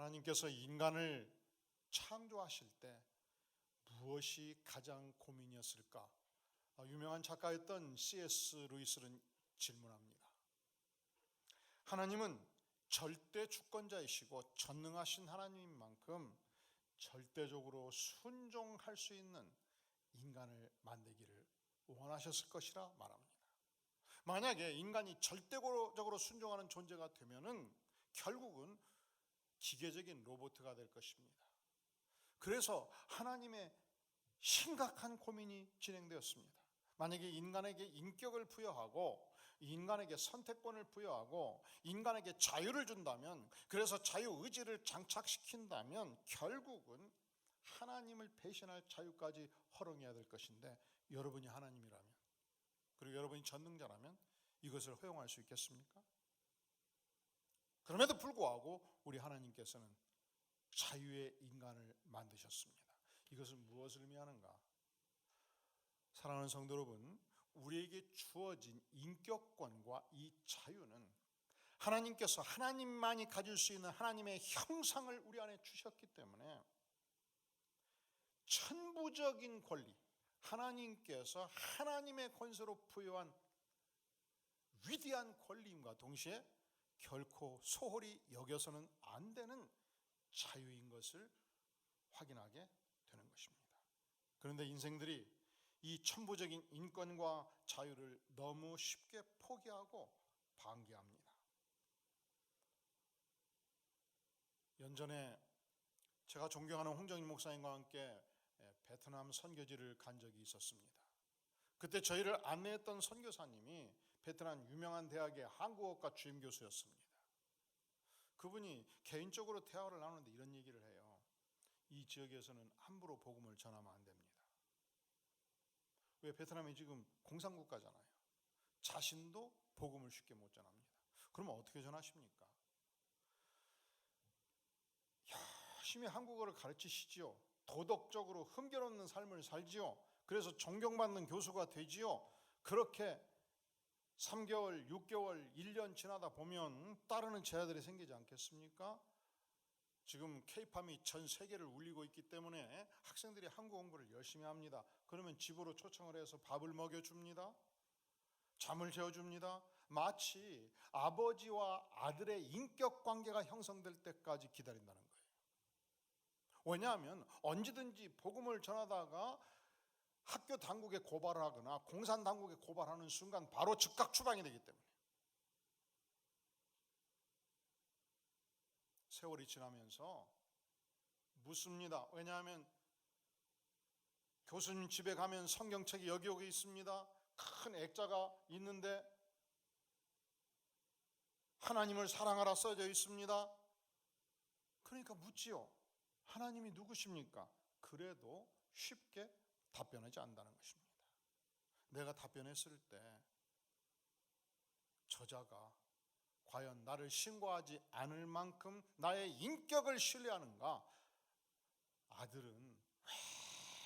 하나님께서 인간을 창조하실 때 무엇이 가장 고민이었을까? 유명한 작가였던 C.S. 루이스는 질문합니다. 하나님은 절대 주권자이시고 전능하신 하나님인 만큼 절대적으로 순종할 수 있는 인간을 만들기를 원하셨을 것이라 말합니다. 만약에 인간이 절대적으로 순종하는 존재가 되면은 결국은 기계적인 로봇가 될 것입니다. 그래서 하나님의 심각한 고민이 진행되었습니다. 만약에 인간에게 인격을 부여하고 인간에게 선택권을 부여하고 인간에게 자유를 준다면, 그래서 자유의지를 장착시킨다면 결국은 하나님을 배신할 자유까지 허용해야 될 것인데, 여러분이 하나님이라면, 그리고 여러분이 전능자라면 이것을 허용할 수 있겠습니까? 그럼에도 불구하고 우리 하나님께서는 자유의 인간을 만드셨습니다. 이것은 무엇을 의미하는가? 사랑하는 성도 여러분, 우리에게 주어진 인격권과 이 자유는 하나님께서 하나님만이 가질 수 있는 하나님의 형상을 우리 안에 주셨기 때문에 천부적인 권리, 하나님께서 하나님의 권세로 부여한 위대한 권리임과 동시에 결코 소홀히 여겨서는 안 되는 자유인 것을 확인하게 되는 것입니다. 그런데 인생들이 이 천부적인 인권과 자유를 너무 쉽게 포기하고 방기합니다. 연전에 제가 존경하는 홍정인 목사님과 함께 베트남 선교지를 간 적이 있었습니다. 그때 저희를 안내했던 선교사님이 베트남 유명한 대학의 한국어과 주임 교수였습니다. 그분이 개인적으로 대화를 나누는데 이런 얘기를 해요. 이 지역에서는 함부로 복음을 전하면 안 됩니다. 왜? 베트남이 지금 공산국가잖아요. 자신도 복음을 쉽게 못 전합니다. 그러면 어떻게 전하십니까? 열심히 한국어를 가르치시지요. 도덕적으로 흠결없는 삶을 살지요. 그래서 존경받는 교수가 되지요. 그렇게 3개월, 6개월, 1년 지나다 보면 따르는 제자들이 생기지 않겠습니까? 지금 K-팝이 전 세계를 울리고 있기 때문에 학생들이 한국 공부를 열심히 합니다. 그러면 집으로 초청을 해서 밥을 먹여줍니다. 잠을 재워줍니다. 마치 아버지와 아들의 인격관계가 형성될 때까지 기다린다는 거예요. 왜냐하면 언제든지 복음을 전하다가 학교 당국에 고발을 하거나 공산 당국에 고발하는 순간 바로 즉각 추방이 되기 때문에. 세월이 지나면서 묻습니다. 왜냐하면 교수님 집에 가면 성경책이 여기 있습니다. 큰 액자가 있는데 하나님을 사랑하라 써져 있습니다. 그러니까 묻지요. 하나님이 누구십니까? 그래도 쉽게 답변하지 않는다는 것입니다. 내가 답변했을 때 저자가 과연 나를 신고하지 않을 만큼 나의 인격을 신뢰하는가? 아들은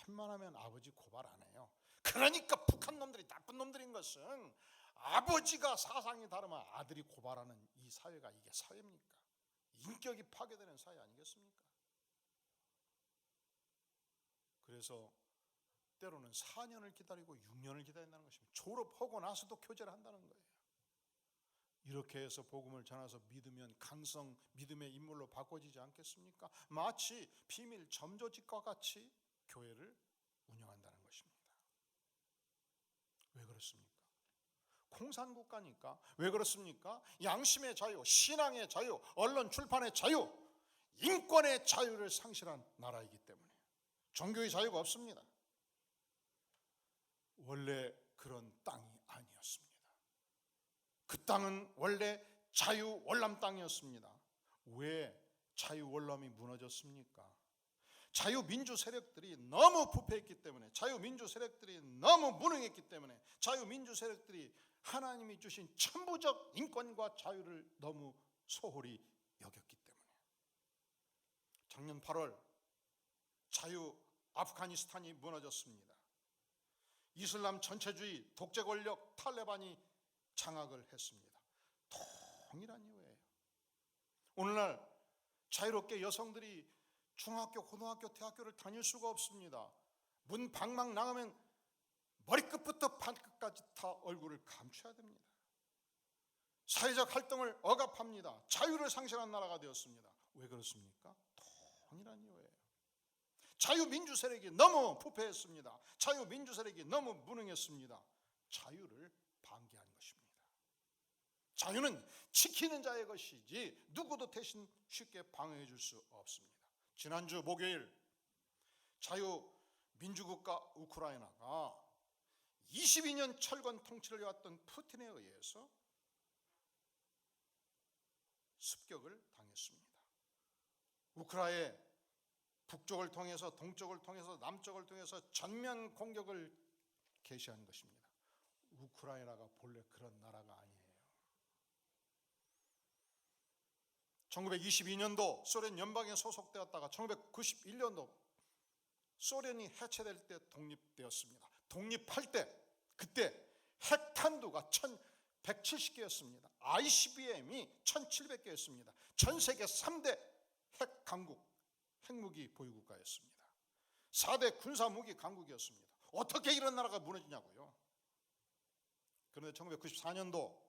웬만하면 아버지 고발 안 해요. 그러니까 북한 놈들이 나쁜 놈들인 것은 아버지가 사상이 다르면 아들이 고발하는 이 사회가 이게 사회입니까? 인격이 파괴되는 사회 아니겠습니까? 그래서 때로는 4년을 기다리고 6년을 기다린다는 것입니다. 졸업하고 나서도 교제를 한다는 거예요. 이렇게 해서 복음을 전해서 믿으면 강성 믿음의 인물로 바꿔지지 않겠습니까? 마치 비밀 점조직과 같이 교회를 운영한다는 것입니다. 왜 그렇습니까? 공산국가니까. 왜 그렇습니까? 양심의 자유, 신앙의 자유, 언론 출판의 자유, 인권의 자유를 상실한 나라이기 때문에 종교의 자유가 없습니다. 원래 그런 땅이 아니었습니다. 그 땅은 원래 자유월남 땅이었습니다. 왜 자유월남이 무너졌습니까? 자유민주 세력들이 너무 부패했기 때문에, 자유민주 세력들이 너무 무능했기 때문에, 자유민주 세력들이 하나님이 주신 천부적 인권과 자유를 너무 소홀히 여겼기 때문에. 작년 8월 자유 아프가니스탄이 무너졌습니다. 이슬람 전체주의 독재 권력 탈레반이 장악을 했습니다. 동일한 이유예요. 오늘날 자유롭게 여성들이 중학교, 고등학교, 대학교를 다닐 수가 없습니다. 문 방망 나가면 머리끝부터 발끝까지 다 얼굴을 감춰야 됩니다. 사회적 활동을 억압합니다. 자유를 상실한 나라가 되었습니다. 왜 그렇습니까? 동일한 이유예요. 자유민주 세력이 너무 부패했습니다. 자유민주 세력이 너무 무능했습니다. 자유를 방기한 것입니다. 자유는 지키는 자의 것이지 누구도 대신 쉽게 방해해 줄 수 없습니다. 지난주 목요일 자유민주국가 우크라이나가 22년 철권 통치를 해왔던 푸틴에 의해서 습격을 당했습니다. 우크라이나의 북쪽을 통해서 동쪽을 통해서 남쪽을 통해서 전면 공격을 개시한 것입니다. 우크라이나가 본래 그런 나라가 아니에요. 1922년도 소련 연방에 소속되었다가 1991년도 소련이 해체될 때 독립되었습니다. 독립할 때 그때 핵탄두가 1170개였습니다. ICBM이 1700개였습니다. 전 세계 3대 핵 강국, 핵무기 보유국가였습니다. 4대 군사무기 강국이었습니다. 어떻게 이런 나라가 무너지냐고요. 그런데 1994년도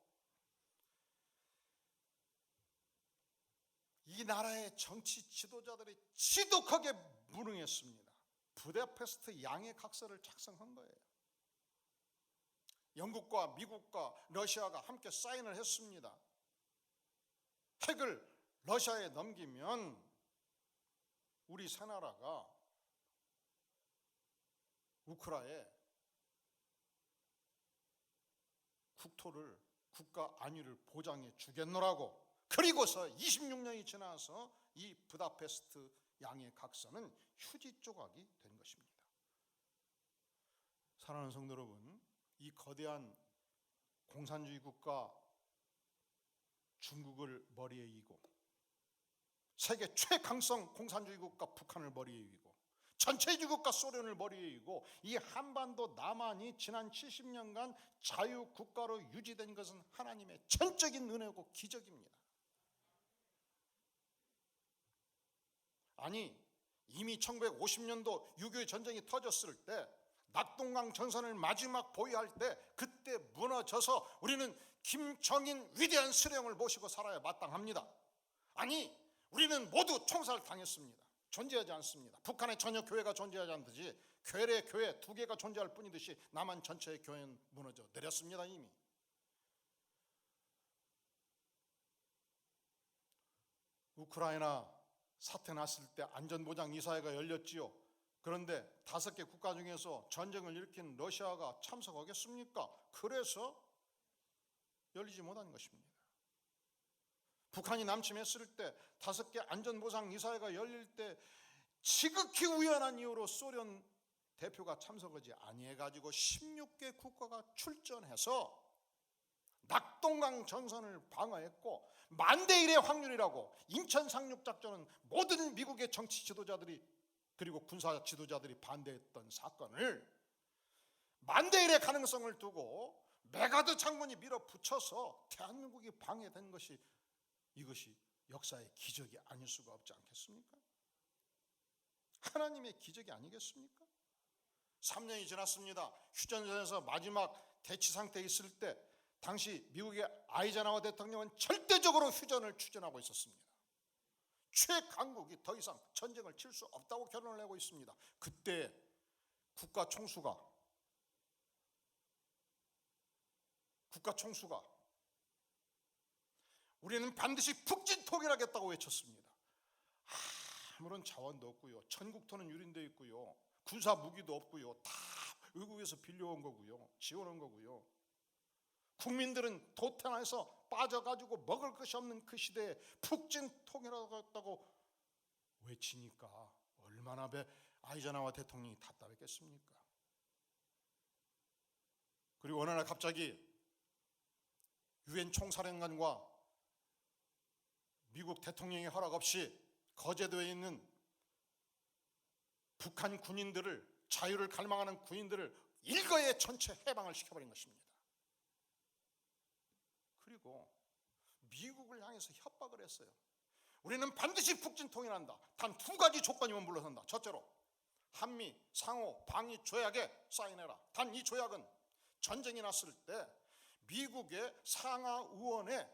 이 나라의 정치 지도자들이 지독하게 무능했습니다. 부다페스트 양해각서를 작성한 거예요. 영국과 미국과 러시아가 함께 사인을 했습니다. 핵을 러시아에 넘기면 우리 세 나라가 우크라이나에 국토를, 국가 안위를 보장해 주겠노라고. 그리고서 26년이 지나서 이 부다페스트 양해각서는 휴지 조각이 된 것입니다. 사랑하는 성도 여러분, 이 거대한 공산주의 국가 중국을 머리에 이고 세계 최강성 공산주의 국가 북한을 머리에 이고 전체주의 국가 소련을 머리에 이고 이 한반도 남한이 지난 70년간 자유국가로 유지된 것은 하나님의 전적인 은혜고 기적입니다. 아니, 이미 1950년도 6.25 전쟁이 터졌을 때 낙동강 전선을 마지막 보유할 때 그때 무너져서 우리는 김정인 위대한 수령을 모시고 살아야 마땅합니다. 아니, 우리는 모두 총살 당했습니다. 존재하지 않습니다. 북한에 전혀 교회가 존재하지 않듯이 괴뢰 교회 2개가 존재할 뿐이듯이 남한 전체의 교회는 무너져 내렸습니다. 이미. 우크라이나 사태 났을 때 안전보장 이사회가 열렸지요. 그런데 5개 국가 중에서 전쟁을 일으킨 러시아가 참석하겠습니까? 그래서 열리지 못한 것입니다. 북한이 남침했을 때 5개 안전보장 이사회가 열릴 때 지극히 우연한 이유로 소련 대표가 참석하지 아니해가지고 16개 국가가 출전해서 낙동강 전선을 방어했고 만대 1의 확률이라고 인천 상륙작전은 모든 미국의 정치 지도자들이 그리고 군사 지도자들이 반대했던 사건을 만대 1의 가능성을 두고 메가드 장군이 밀어붙여서 대한민국이 방해된 것이 이것이 역사의 기적이 아닐 수가 없지 않겠습니까? 하나님의 기적이 아니겠습니까? 3년이 지났습니다. 휴전선에서 마지막 대치 상태에 있을 때 당시 미국의 아이젠하워 대통령은 절대적으로 휴전을 추진하고 있었습니다. 최강국이 더 이상 전쟁을 칠 수 없다고 결론을 내고 있습니다. 그때 국가 총수가 우리는 반드시 북진 통일하겠다고 외쳤습니다. 아무런 자원도 없고요, 전국토는 유린되어 있고요, 군사 무기도 없고요, 다 외국에서 빌려온 거고요, 지원한 거고요. 국민들은 도태해서 빠져가지고 먹을 것이 없는 그 시대에 북진 통일하겠다고 외치니까 얼마나 아이젠하워 대통령이 답답했겠습니까? 그리고 어느 날 갑자기 유엔 총사령관과 미국 대통령의 허락 없이 거제도에 있는 북한 군인들을, 자유를 갈망하는 군인들을 일거에 전체 해방을 시켜버린 것입니다. 그리고 미국을 향해서 협박을 했어요. 우리는 반드시 북진 통일한다. 단 두 가지 조건이면 물러선다. 첫째로 한미 상호 방위 조약에 사인해라. 단 이 조약은 전쟁이 났을 때 미국의 상하 의원의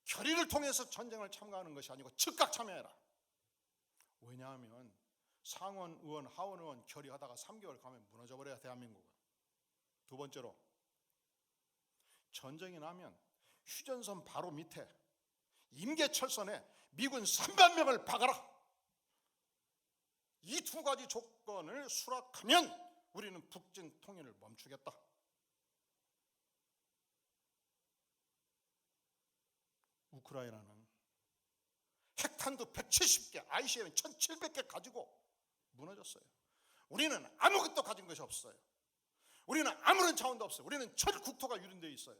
결의를 통해서 전쟁을 참가하는 것이 아니고 즉각 참여해라. 왜냐하면 상원 의원, 하원 의원 결의하다가 3개월 가면 무너져버려야 대한민국은. 두 번째로 전쟁이 나면 휴전선 바로 밑에 임계철선에 미군 3만 명을 박아라. 이 두 가지 조건을 수락하면 우리는 북진 통일을 멈추겠다. 우크라이나는 핵탄두 170개, ICBM 1700개 가지고 무너졌어요. 우리는 아무것도 가진 것이 없어요. 우리는 아무런 자원도 없어요. 우리는 전 국토가 유린되어 있어요.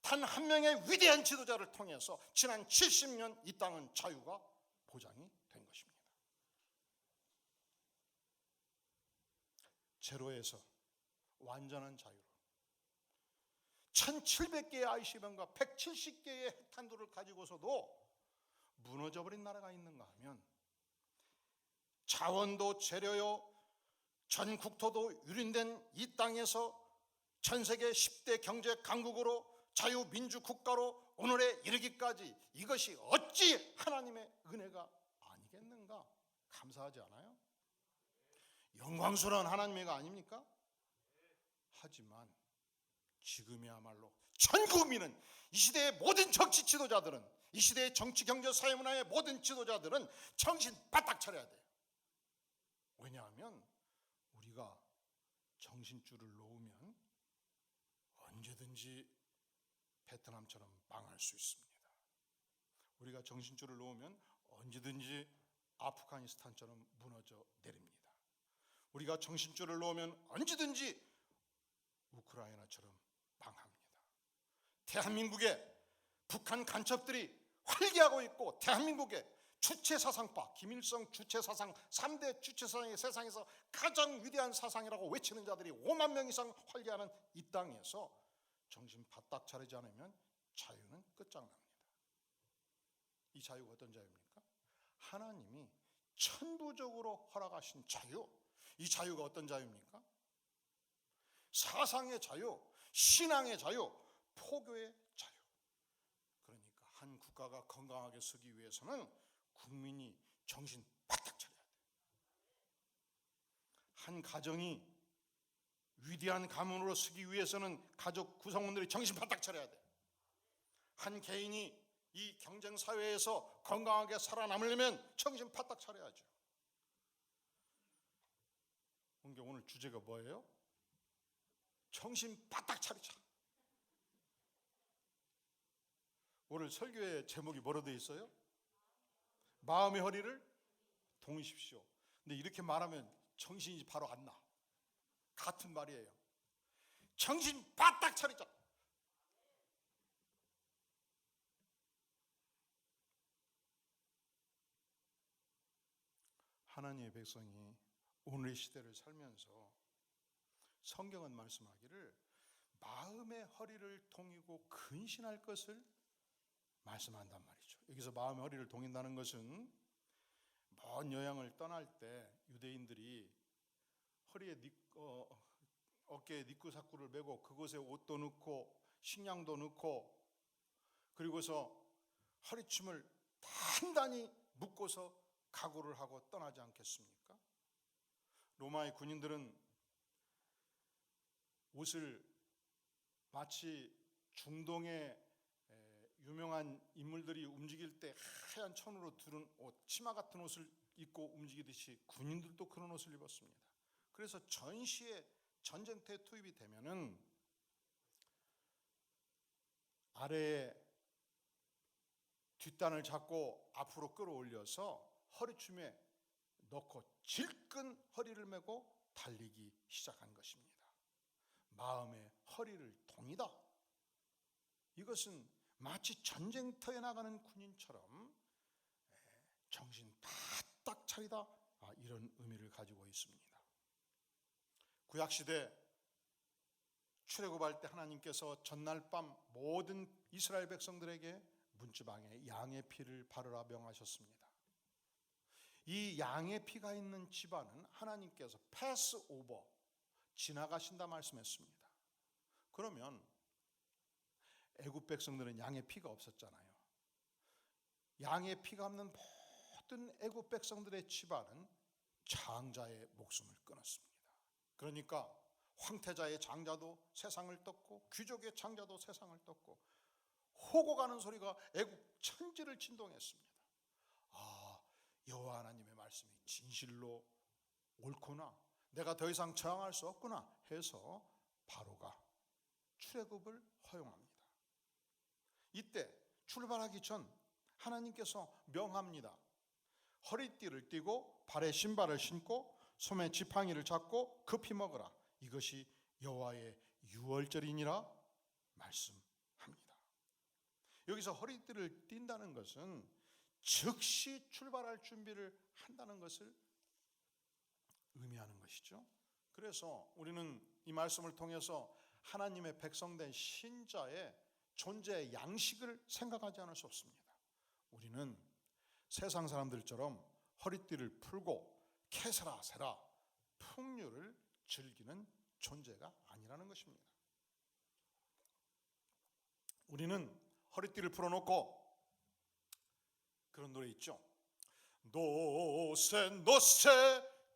단 한 명의 위대한 지도자를 통해서 지난 70년 이 땅은 자유가 보장이 된 것입니다. 제로에서 완전한 자유로 1700개의 ICBM과 170개의 핵탄두를 가지고서도 무너져버린 나라가 있는가 하면 자원도 재료요 전 국토도 유린된 이 땅에서 전 세계 10대 경제 강국으로 자유민주 국가로 오늘에 이르기까지 이것이 어찌 하나님의 은혜가 아니겠는가? 감사하지 않아요? 영광스러운 하나님의 은혜가 아닙니까? 하지만 지금이야말로 전 국민은, 이 시대의 모든 정치 지도자들은, 이 시대의 정치, 경제, 사회, 문화의 모든 지도자들은 정신 바짝 차려야 돼요. 왜냐하면 우리가 정신줄을 놓으면 언제든지 베트남처럼 망할 수 있습니다. 우리가 정신줄을 놓으면 언제든지 아프가니스탄처럼 무너져 내립니다. 우리가 정신줄을 놓으면 언제든지 우크라이나처럼 망합니다. 대한민국에 북한 간첩들이 활개하고 있고, 대한민국의 주체사상파, 김일성 주체사상, 3대 주체사상이 세상에서 가장 위대한 사상이라고 외치는 자들이 5만 명 이상 활개하는 이 땅에서 정신 바짝 차리지 않으면 자유는 끝장납니다. 이 자유가 어떤 자유입니까? 하나님이 천부적으로 허락하신 자유. 이 자유가 어떤 자유입니까? 사상의 자유, 신앙의 자유, 포교의 자유. 그러니까 한 국가가 건강하게 서기 위해서는 국민이 정신 바짝 차려야 돼요. 한 가정이 위대한 가문으로 서기 위해서는 가족 구성원들이 정신 바짝 차려야 돼요. 한 개인이 이 경쟁 사회에서 건강하게 살아남으려면 정신 바짝 차려야죠. 오늘 주제가 뭐예요? 정신 바짝 차리자. 오늘 설교의 제목이 뭐로 되어 있어요? 마음의 허리를 동이십시오. 근데 이렇게 말하면 정신이 바로 안 나. 같은 말이에요. 정신 바짝 차리자. 하나님의 백성이 오늘의 시대를 살면서 성경은 말씀하기를 마음의 허리를 동이고 근신할 것을 말씀한단 말이죠. 여기서 마음의 허리를 동인다는 것은 먼 여행을 떠날 때 유대인들이 허리에 어깨에 니꾸사꾸를 메고 그곳에 옷도 넣고 식량도 넣고 그리고서 허리춤을 단단히 묶고서 각오를 하고 떠나지 않겠습니까? 로마의 군인들은 옷을 마치 중동의 유명한 인물들이 움직일 때 하얀 천으로 두른 옷, 치마 같은 옷을 입고 움직이듯이 군인들도 그런 옷을 입었습니다. 그래서 전시에 전쟁터에 투입이 되면은 아래에 뒷단을 잡고 앞으로 끌어올려서 허리춤에 넣고 질끈 허리를 메고 달리기 시작한 것입니다. 마음의 허리를 동이다. 이것은 마치 전쟁터에 나가는 군인처럼 정신 바짝 차리다, 이런 의미를 가지고 있습니다. 구약시대 출애굽할 때 하나님께서 전날 밤 모든 이스라엘 백성들에게 문지방에 양의 피를 바르라 명하셨습니다. 이 양의 피가 있는 집안은 하나님께서 패스 오버, 지나가신다 말씀했습니다. 그러면 애굽 백성들은 양의 피가 없었잖아요. 양의 피가 없는 모든 애굽 백성들의 집안은 장자의 목숨을 끊었습니다. 그러니까 황태자의 장자도 세상을 떴고 귀족의 장자도 세상을 떴고 호고 가는 소리가 애굽 천지를 진동했습니다. 아, 여호와 하나님의 말씀이 진실로 옳구나, 내가 더 이상 저항할 수 없구나 해서 바로가 출애굽을 허용합니다. 이때 출발하기 전 하나님께서 명합니다. 허리띠를 띠고 발에 신발을 신고 손에 지팡이를 잡고 급히 먹으라. 이것이 여호와의 유월절이니라 말씀합니다. 여기서 허리띠를 띈다는 것은 즉시 출발할 준비를 한다는 것을 의미하는 것이죠. 그래서 우리는 이 말씀을 통해서 하나님의 백성된 신자의 존재의 양식을 생각하지 않을 수 없습니다. 우리는 세상 사람들처럼 허리띠를 풀고 캐서라 세라 풍류를 즐기는 존재가 아니라는 것입니다. 우리는 허리띠를 풀어놓고 그런 노래 있죠. 노세 노세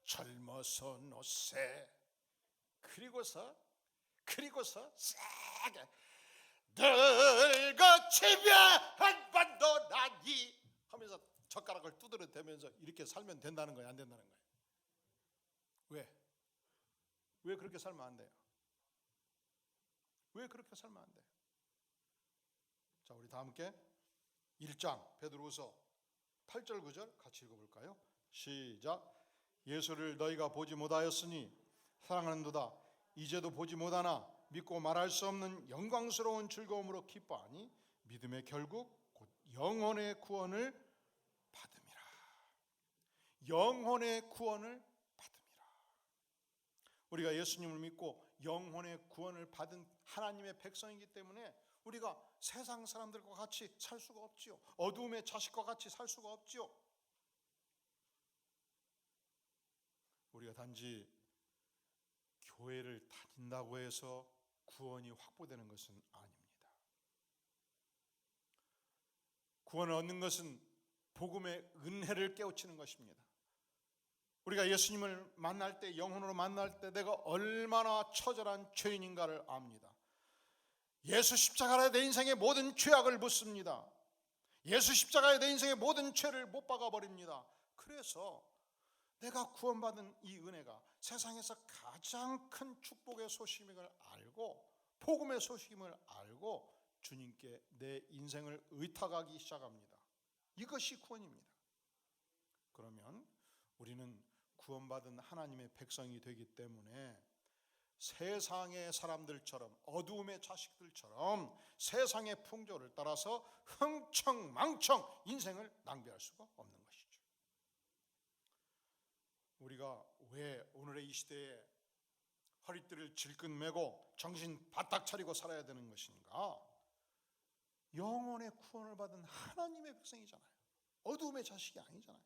젊어서 노세 그리고서 싸게 늙어 집에 한 번도 나니 하면서 젓가락을 두드려 대면서 이렇게 살면 된다는 거예요, 안 된다는 거예요? 왜 그렇게 살면 안 돼요? 왜 그렇게 살면 안 돼요? 자, 우리 다 함께 1장 베드로후서 8절 9절 같이 읽어볼까요? 시작. 예수를 너희가 보지 못하였으니 사랑하는도다. 이제도 보지 못하나 믿고 말할 수 없는 영광스러운 즐거움으로 기뻐하니 믿음의 결국 곧 영혼의 구원을 받음이라. 영혼의 구원을 받음이라. 우리가 예수님을 믿고 영혼의 구원을 받은 하나님의 백성이기 때문에 우리가 세상 사람들과 같이 살 수가 없지요. 어두움의 자식과 같이 살 수가 없지요. 우리가 단지 교회를 다닌다고 해서 구원이 확보되는 것은 아닙니다. 구원을 얻는 것은 복음의 은혜를 깨우치는 것입니다. 우리가 예수님을 만날 때, 영혼으로 만날 때 내가 얼마나 처절한 죄인인가를 압니다. 예수 십자가에 내 인생의 모든 죄악을 묻습니다. 예수 십자가에 내 인생의 모든 죄를 못 박아버립니다. 그래서 내가 구원받은 이 은혜가 세상에서 가장 큰 축복의 소식임을 알고 복음의 소식임을 알고 주님께 내 인생을 의탁하기 시작합니다. 이것이 구원입니다. 그러면 우리는 구원받은 하나님의 백성이 되기 때문에 세상의 사람들처럼 어두움의 자식들처럼 세상의 풍조를 따라서 흥청망청 인생을 낭비할 수가 없는 것이죠. 우리가 왜 오늘의 이 시대에 허리띠를 질끈 매고 정신 바짝 차리고 살아야 되는 것인가? 영혼의 구원을 받은 하나님의 백성이잖아요. 어두움의 자식이 아니잖아요.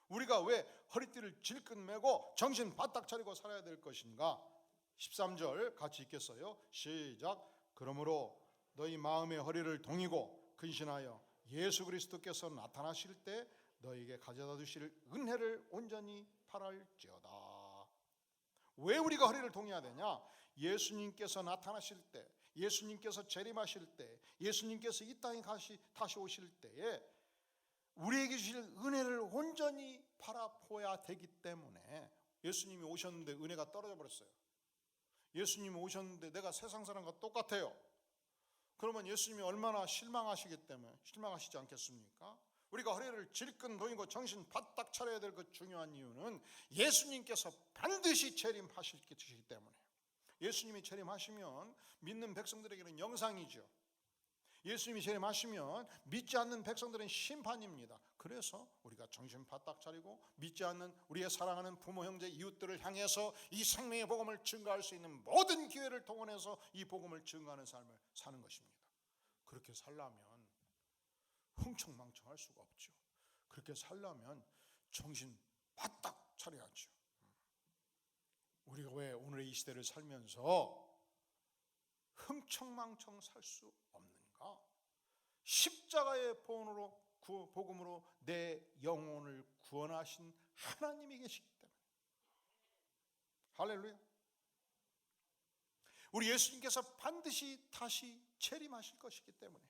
우리가 왜 허리띠를 질끈 매고 정신 바짝 차리고 살아야 될 것인가? 13절 같이 읽겠어요. 시작. 그러므로 너희 마음의 허리를 동이고 근신하여 예수 그리스도께서 나타나실 때 너희에게 가져다 주실 은혜를 온전히 바랄지어다. 왜 우리가 허리를 동여야 되냐? 예수님께서 나타나실 때, 예수님께서 재림하실 때, 예수님께서 이 땅에 다시 오실 때에 우리에게 주실 은혜를 온전히 바라보아야 되기 때문에. 예수님이 오셨는데 은혜가 떨어져 버렸어요. 예수님이 오셨는데 내가 세상 사람과 똑같아요. 그러면 예수님이 얼마나 실망하시지 않겠습니까? 우리가 허리를 질끈 동이고 정신 바짝 차려야 될 그 중요한 이유는 예수님께서 반드시 재림하실 것이기 때문에. 예수님이 재림하시면 믿는 백성들에게는 영상이죠. 예수님이 재림하시면 믿지 않는 백성들은 심판입니다. 그래서 우리가 정신 바짝 차리고 믿지 않는 우리의 사랑하는 부모, 형제, 이웃들을 향해서 이 생명의 복음을 증거할 수 있는 모든 기회를 동원해서 이 복음을 증거하는 삶을 사는 것입니다. 그렇게 살려면 흥청망청할 수가 없죠. 그렇게 살려면 정신 바짝 차려야죠. 우리가 왜 오늘의 이 시대를 살면서 흥청망청 살 수 없는가? 십자가의 복음으로 내 영혼을 구원하신 하나님이 계시기 때문에. 할렐루야. 우리 예수님께서 반드시 다시 재림하실 것이기 때문에.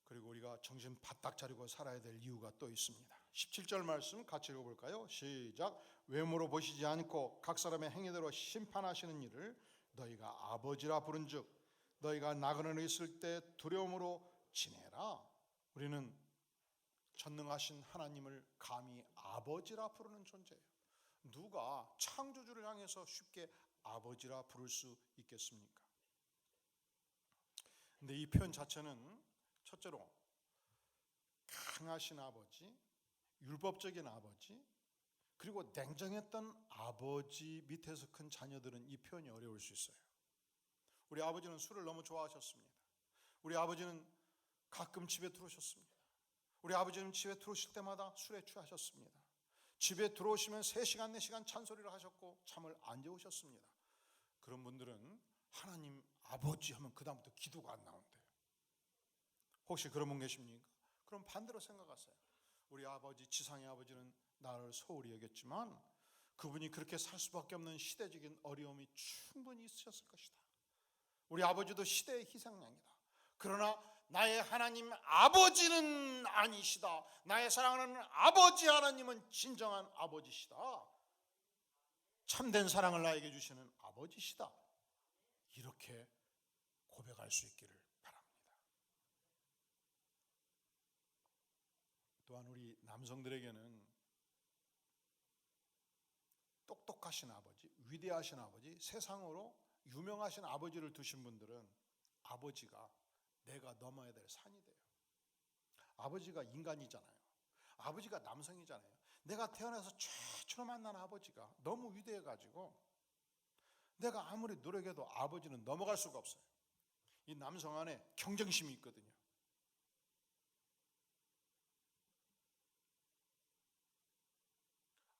그리고 우리가 정신 바짝 차리고 살아야 될 이유가 또 있습니다. 17절 말씀 같이 읽어볼까요? 시작. 외모로 보시지 않고 각 사람의 행위대로 심판하시는 이를 너희가 아버지라 부른즉 너희가 나그네로 있을 때 두려움으로 지내라. 우리는 전능하신 하나님을 감히 아버지라 부르는 존재예요. 누가 창조주를 향해서 쉽게 아버지라 부를 수 있겠습니까? 근데 이 표현 자체는 첫째로 강하신 아버지, 율법적인 아버지, 그리고 냉정했던 아버지 밑에서 큰 자녀들은 이 표현이 어려울 수 있어요. 우리 아버지는 술을 너무 좋아하셨습니다. 우리 아버지는 가끔 집에 들어오셨습니다. 우리 아버지는 집에 들어오실 때마다 술에 취하셨습니다. 집에 들어오시면 3시간, 4시간 찬소리를 하셨고 잠을 안 재우셨습니다. 그런 분들은 하나님 아버지 하면 그 다음부터 기도가 안 나온대요. 혹시 그런 분 계십니까? 그럼 반대로 생각하세요. 우리 아버지, 지상의 아버지는 나를 소홀히 여겼지만 그분이 그렇게 살 수밖에 없는 시대적인 어려움이 충분히 있으셨을 것이다. 우리 아버지도 시대의 희생양이다. 그러나 나의 하나님 아버지는 아니시다. 나의 사랑하는 아버지 하나님은 진정한 아버지시다. 참된 사랑을 나에게 주시는 아버지시다. 이렇게 고백할 수 있기를 바랍니다. 또한 우리 남성들에게는 똑똑하신 아버지, 위대하신 아버지, 세상으로 유명하신 아버지를 두신 분들은 아버지가 내가 넘어야 될 산이 돼요. 아버지가 인간이잖아요. 아버지가 남성이잖아요. 내가 태어나서 최초로 만난 아버지가 너무 위대해가지고 내가 아무리 노력해도 아버지는 넘어갈 수가 없어요. 이 남성 안에 경쟁심이 있거든요.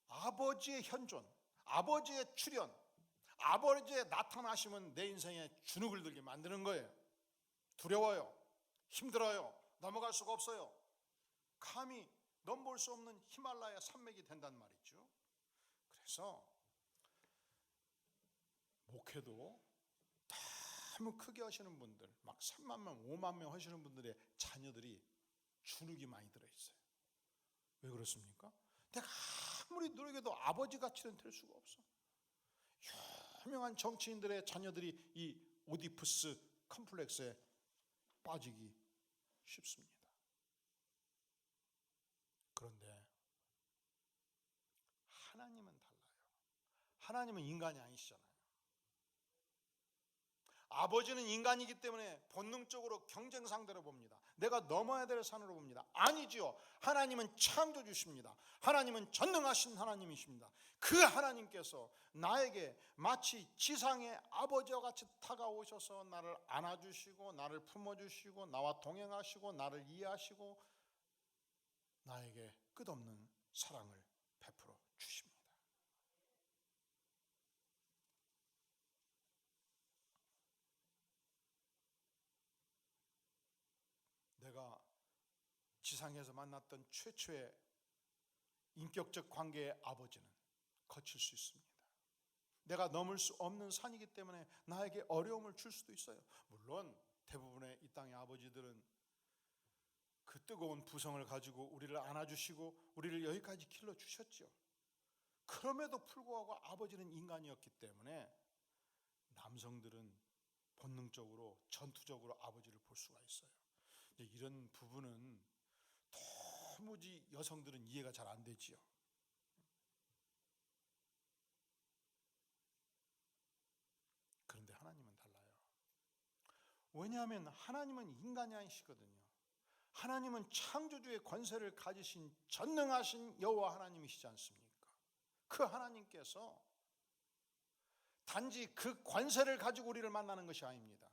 아버지의 현존, 아버지의 출현, 아버지의 나타나심은 내 인생에 주눅을 들게 만드는 거예요. 두려워요. 힘들어요. 넘어갈 수가 없어요. 감히 넘볼 수 없는 히말라야 산맥이 된단 말이죠. 그래서 목회도 너무 크게 하시는 분들, 막 3만 명, 5만 명 하시는 분들의 자녀들이 주눅이 많이 들어있어요. 왜 그렇습니까? 내가 아무리 노력해도 아버지 가치는 될 수가 없어. 유명한 정치인들의 자녀들이 이 오디푸스 컴플렉스에 빠지기 쉽습니다. 그런데 하나님은 달라요. 하나님은 인간이 아니시잖아요. 아버지는 인간이기 때문에 본능적으로 경쟁 상대로 봅니다. 내가 넘어야 될 산으로 봅니다. 아니지요. 하나님은 창조주십니다. 하나님은 전능하신 하나님이십니다. 그 하나님께서 나에게 마치 지상의 아버지와 같이 다가오셔서 나를 안아주시고 나를 품어주시고 나와 동행하시고 나를 이해하시고 나에게 끝없는 사랑을 베풀어 주십니다. 내가 지상에서 만났던 최초의 인격적 관계의 아버지는 거칠 수 있습니다. 내가 넘을 수 없는 산이기 때문에 나에게 어려움을 줄 수도 있어요. 물론 대부분의 이 땅의 아버지들은 그 뜨거운 부성을 가지고 우리를 안아주시고 우리를 여기까지 길러주셨죠. 그럼에도 불구하고 아버지는 인간이었기 때문에 남성들은 본능적으로 전투적으로 아버지를 볼 수가 있어요. 이런 부분은 도무지 여성들은 이해가 잘 안 되지요. 그런데 하나님은 달라요. 왜냐하면 하나님은 인간이 아니시거든요. 하나님은 창조주의 권세를 가지신 전능하신 여호와 하나님이시지 않습니까? 그 하나님께서 단지 그 권세를 가지고 우리를 만나는 것이 아닙니다.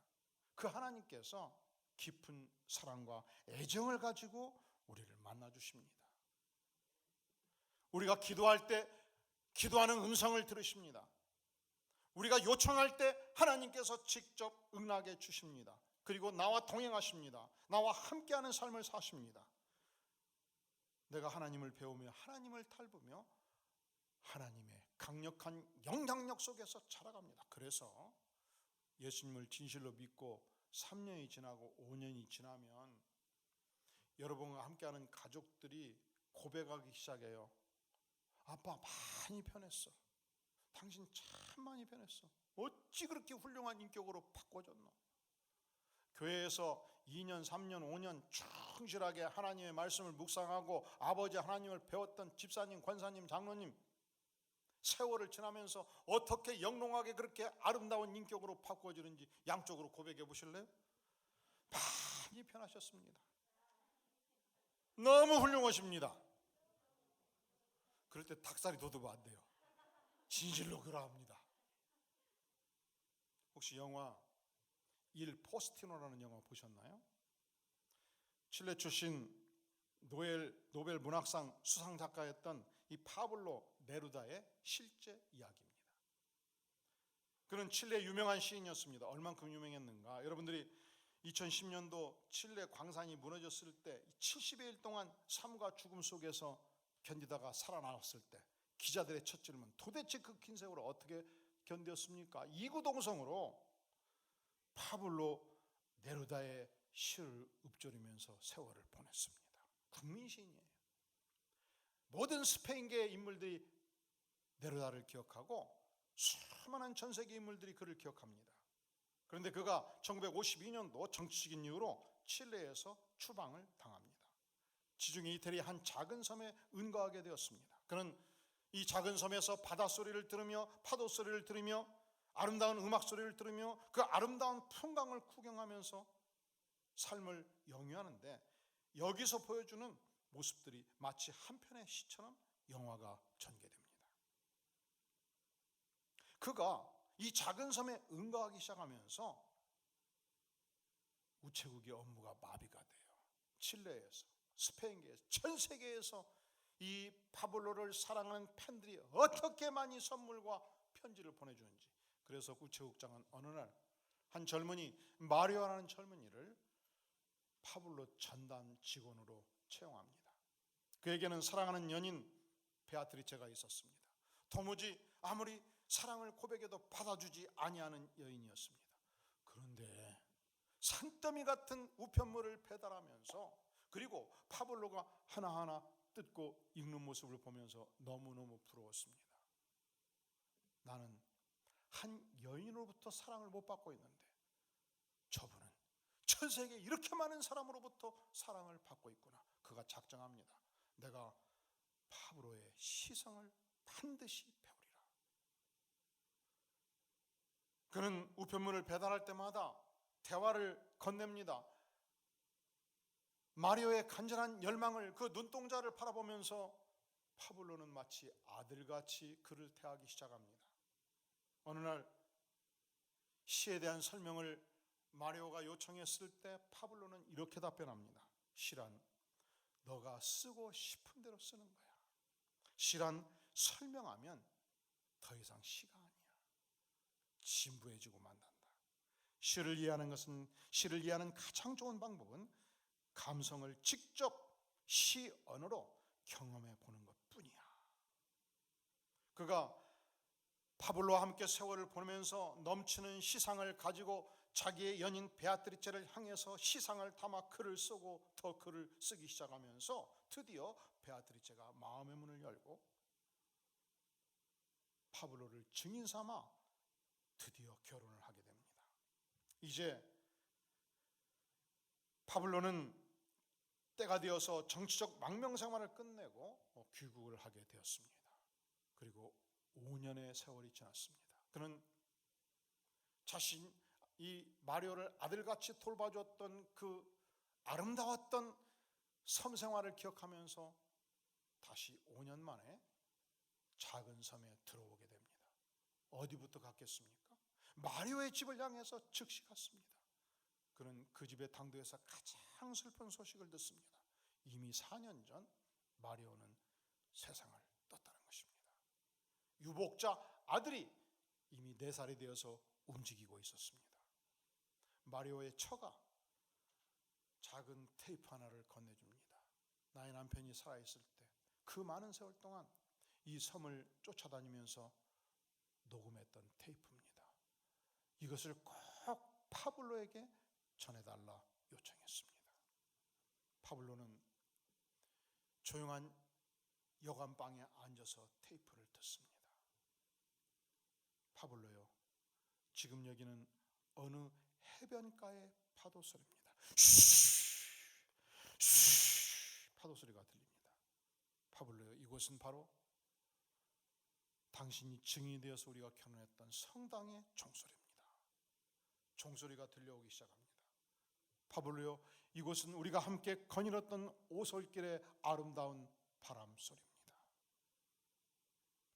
그 하나님께서 깊은 사랑과 애정을 가지고 우리를 만나 주십니다. 우리가 기도할 때 기도하는 음성을 들으십니다. 우리가 요청할 때 하나님께서 직접 응하게 주십니다. 그리고 나와 동행하십니다. 나와 함께하는 삶을 사십니다. 내가 하나님을 배우며 하나님을 닮으며 하나님의 강력한 영향력 속에서 자라갑니다. 그래서 예수님을 진실로 믿고 3년이 지나고 5년이 지나면 여러분과 함께하는 가족들이 고백하기 시작해요. 아빠 많이 변했어. 당신 참 많이 변했어. 어찌 그렇게 훌륭한 인격으로 바꿔졌노? 교회에서 2년, 3년, 5년 충실하게 하나님의 말씀을 묵상하고 아버지 하나님을 배웠던 집사님, 권사님, 장로님, 세월을 지나면서 어떻게 영롱하게 그렇게 아름다운 인격으로 바꿔지는지 양쪽으로 고백해 보실래요? 많이 변하셨습니다. 너무 훌륭하십니다. 그럴 때 닭살이 돋으면 안 돼요. 진실로 그러합니다. 혹시 영화 일 포스티노라는 영화 보셨나요? 칠레 출신 노벨 문학상 수상 작가였던 이 파블로 네루다의 실제 이야기입니다. 그는 칠레 유명한 시인이었습니다. 얼만큼 유명했는가? 여러분들이 2010년도 칠레 광산이 무너졌을 때 70일 동안 삶과 죽음 속에서 견디다가 살아나왔을 때 기자들의 첫 질문, 도대체 그 긴 세월을 어떻게 견뎠습니까? 이구동성으로 파블로 네루다의 시를 읊조리면서 세월을 보냈습니다. 국민시인이에요. 모든 스페인계의 인물들이 네루다를 기억하고 수많은 전 세계 인물들이 그를 기억합니다. 그런데 그가 1952년도 정치적인 이유로 칠레에서 추방을 당합니다. 지중해 이태리 한 작은 섬에 은거하게 되었습니다. 그는 이 작은 섬에서 바닷소리를 들으며 파도 소리를 들으며 아름다운 음악 소리를 들으며 그 아름다운 풍광을 구경하면서 삶을 영위하는데, 여기서 보여주는 모습들이 마치 한 편의 시처럼 영화가 전개됩니다. 그가 이 작은 섬에 응거하기 시작하면서 우체국의 업무가 마비가 돼요. 칠레에서, 스페인계에서, 전 세계에서 이 파블로를 사랑하는 팬들이 어떻게 많이 선물과 편지를 보내주는지. 그래서 우체국장은 어느 날 한 젊은이, 마리오라는 젊은이를 파블로 전담 직원으로 채용합니다. 그에게는 사랑하는 연인 베아트리체가 있었습니다. 도무지 아무리 사랑을 고백해도 받아주지 아니하는 여인이었습니다. 그런데 산더미 같은 우편물을 배달하면서, 그리고 파블로가 하나하나 뜯고 읽는 모습을 보면서 너무너무 부러웠습니다. 나는 한 여인으로부터 사랑을 못 받고 있는데 저분은 전 세계 이렇게 많은 사람으로부터 사랑을 받고 있구나. 그가 작정합니다. 내가 파블로의 시성을 반드시 배우리라. 그는 우편물을 배달할 때마다 대화를 건넵니다. 마리오의 간절한 열망을, 그 눈동자를 바라보면서 파블로는 마치 아들같이 그를 대하기 시작합니다. 어느 날 시에 대한 설명을 마리오가 요청했을 때 파블로는 이렇게 답변합니다. 시란 너가 쓰고 싶은 대로 쓰는 거야. 시란 설명하면 더 이상 시가 아니야. 진부해지고 만단다. 시를 이해하는 가장 좋은 방법은 감성을 직접 시 언어로 경험해 보는 것뿐이야. 그가 파블로와 함께 세월을 보내면서 넘치는 시상을 가지고 자기의 연인 베아트리체를 향해서 시상을 담아 글을 쓰고 더 글을 쓰기 시작하면서 드디어 베아트리체가 마음의 문을 열고 파블로를 증인 삼아 드디어 결혼을 하게 됩니다. 이제 파블로는 때가 되어서 정치적 망명 생활을 끝내고 귀국을 하게 되었습니다. 그리고 5년의 세월이 지났습니다. 그는 이 마리오를 아들같이 돌봐줬던 그 아름다웠던 섬 생활을 기억하면서 다시 5년 만에 작은 섬에 들어오게 됩니다. 어디부터 갔겠습니까? 마리오의 집을 향해서 즉시 갔습니다. 그는 그 집의 당도에서 가장 슬픈 소식을 듣습니다. 이미 4년 전 마리오는 세상을 떴다는 것입니다. 유복자 아들이 이미 4살이 되어서 움직이고 있었습니다. 마리오의 처가 작은 테이프 하나를 건네줍니다. 나의 남편이 살아있을 때 그 많은 세월 동안 이 섬을 쫓아다니면서 녹음했던 테이프입니다. 이것을 꼭 파블로에게 전해달라 요청했습니다. 파블로는 조용한 여관방에 앉아서 테이프를 듣습니다. 파블로요, 지금 여기는 어느 해변가의 파도 소리입니다. 파도 소리가 들립니다. 파블로요, 이곳은 바로 당신이 증인이 되어서 우리가 결혼했던 성당의 종소리입니다. 종소리가 들려오기 시작합니다. 파블로요, 이곳은 우리가 함께 거닐었던 오솔길의 아름다운 바람 소리입니다.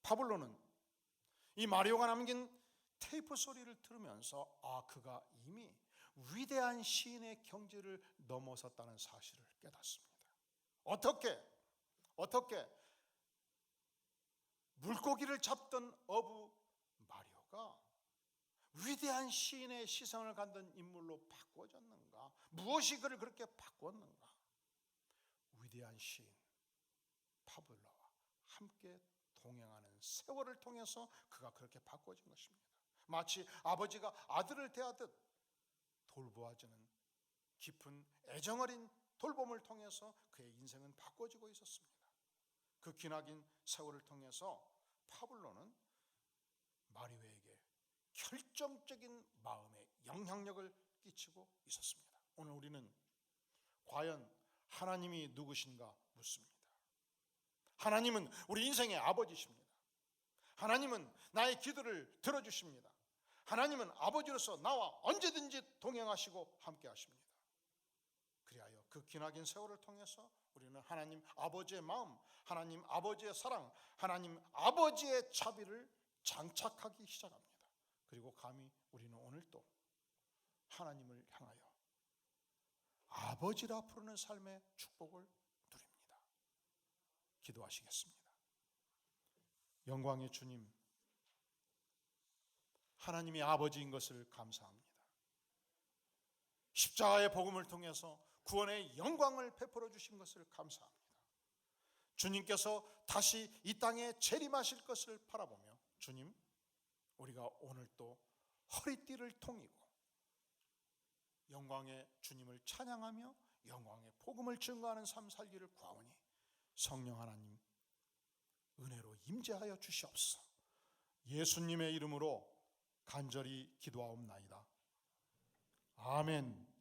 파블로는 이 마리오가 남긴 테이프 소리를 들으면서 그가 이미 위대한 시인의 경지를 넘어섰다는 사실을 깨닫습니다. 어떻게 물고기를 잡던 어부 마리오가 위대한 시인의 시선을 갖는 인물로 바꿔졌는가? 무엇이 그를 그렇게 바꿨는가? 위대한 시인 파블로와 함께 동행하는 세월을 통해서 그가 그렇게 바꿔진 것입니다. 마치 아버지가 아들을 대하듯 돌보아주는 깊은 애정어린 돌봄을 통해서 그의 인생은 바꿔지고 있었습니다. 그 기나긴 세월을 통해서 파블로는 마리오에게 결정적인 마음의 영향력을 끼치고 있었습니다. 오늘 우리는 과연 하나님이 누구신가 묻습니다. 하나님은 우리 인생의 아버지십니다. 하나님은 나의 기도를 들어주십니다. 하나님은 아버지로서 나와 언제든지 동행하시고 함께 하십니다. 그리하여 그 기나긴 세월을 통해서 우리는 하나님 아버지의 마음, 하나님 아버지의 사랑, 하나님 아버지의 자비를 장착하기 시작합니다. 그리고 감히 우리는 오늘 또 하나님을 향하여 아버지라 부르는 삶의 축복을 누립니다. 기도하시겠습니다. 영광의 주님, 하나님이 아버지인 것을 감사합니다. 십자가의 복음을 통해서 구원의 영광을 베풀어 주신 것을 감사합니다. 주님께서 다시 이 땅에 재림하실 것을 바라보며 주님, 우리가 오늘 또 허리띠를 통이고 영광의 주님을 찬양하며 영광의 복음을 증거하는 삶 살기를 구하오니 성령 하나님 은혜로 임재하여 주시옵소서. 예수님의 이름으로 간절히 기도하옵나이다. 아멘.